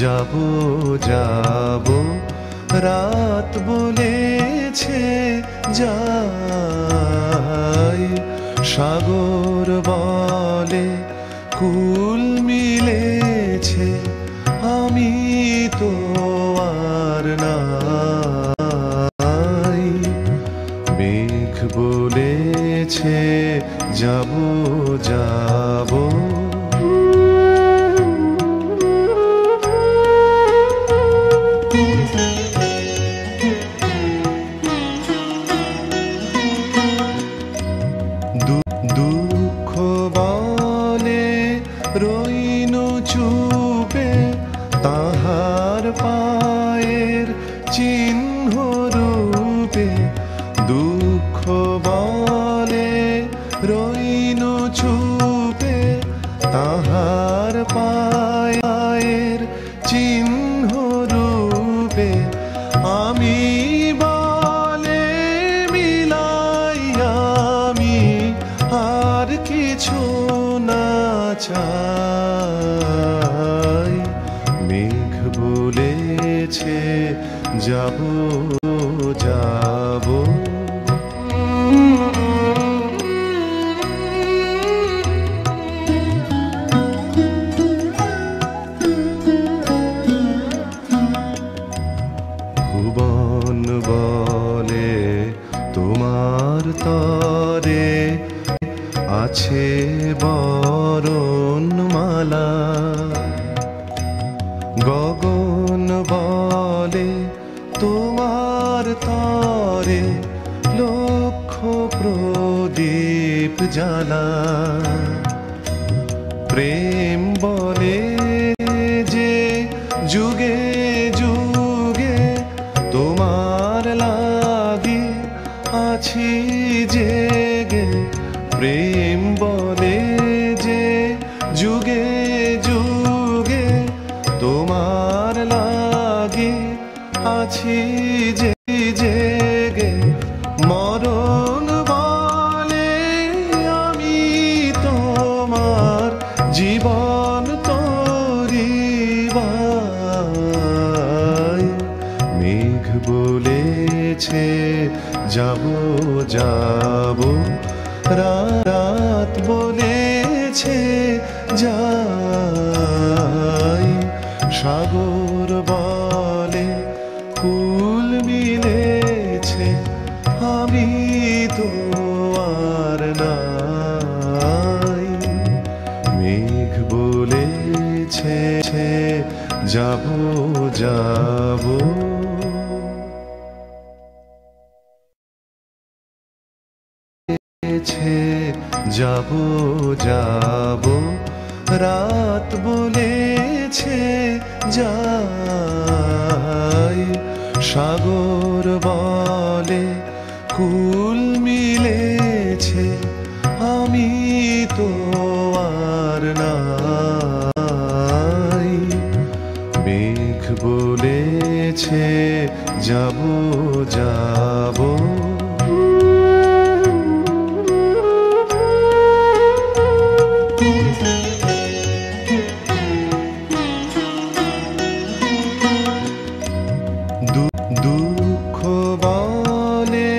যাব যাব রাত বলেছে যাই, সাগর বলে কুল মিলেছে, আমি তো আর নাই। মেঘ বলেছে যাব যাব, দুঃখ বলে রইনু চুপে, তাহার পায়ের চিহ্ন রূপে। দুঃখ বলে রইনু চুপে, তাহার পায়ের চিহ্ন রূপে। আমি বলে মিলাই আমি আর কিছু না চাই। মেঘ বলেছে যাব যাব, ভুবন বলে তোমার তরে আছে বরণমালা। গগন বলে তোমার তরে লক্ষ প্রদীপ জ্বালা। প্রেম বলে যে যুগে যুগে তোমার লাগি আছি জেগে। প্রেম বলে যে যুগে যুগে তোমার লাগি আছি জেগে। মরণ বলে আমি তোমার জীবন তরিবাই। মেঘ বলেছে যাব যাব, রাত বলেছে যাই, সাগর বলে কুল মিলেছে, আমি তো আর নাই। মেঘ বলেছে যাব যাব, যাব যাব রাত বলেছে যাই, সাগর বলে কুল মিলেছে, আমি তো আর নাই। মেঘ বলেছে যাব যাব, দুঃখ বলে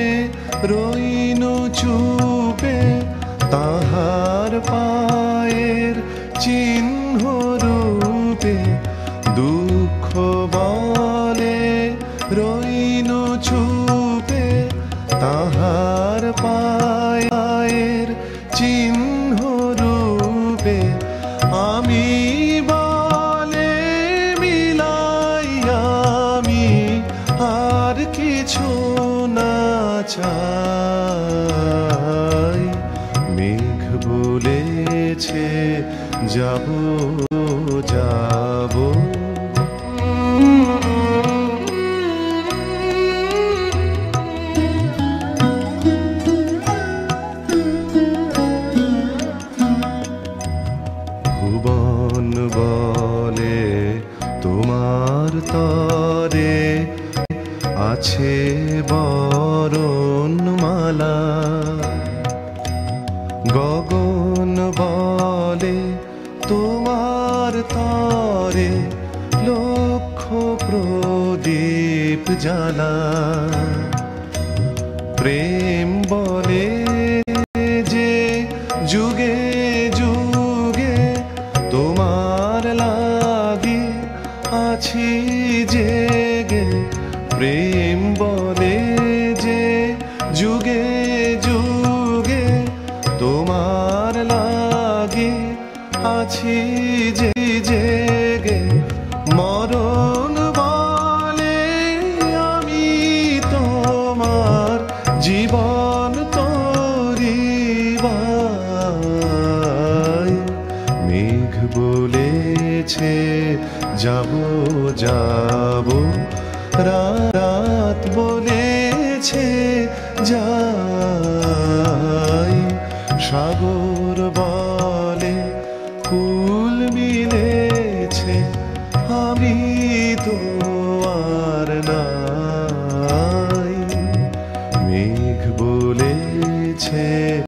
রইনু চুপে, তাহার পায়ের চিহ্ন রূপে। দুঃখ বলে রইনু চুপে, তাহার পায়ের চিহ্ন রূপে। আমি বলে মিলাই আমি আর কিছু না চাই। মেঘ বলেছে যাব যাব, ভুবন বলে তোমার তরে আছে বরণমালা। গগন বলে তোমার ঘরে লক্ষ প্রদীপ জ্বালা। প্রেম বলে যে যুগে যুগে তোমার লাগি আছি জেগে। প্রেম বলে যে যুগে যুগে তোমার লাগি আছি যে জেগে। মরণ বলে আমি তোমার জীবন তরিবাই। মেঘ বলেছে যাব যাব, রাত বলেছে যাই। সাগর বলে কুল মিলেছে, আমি তো আর না।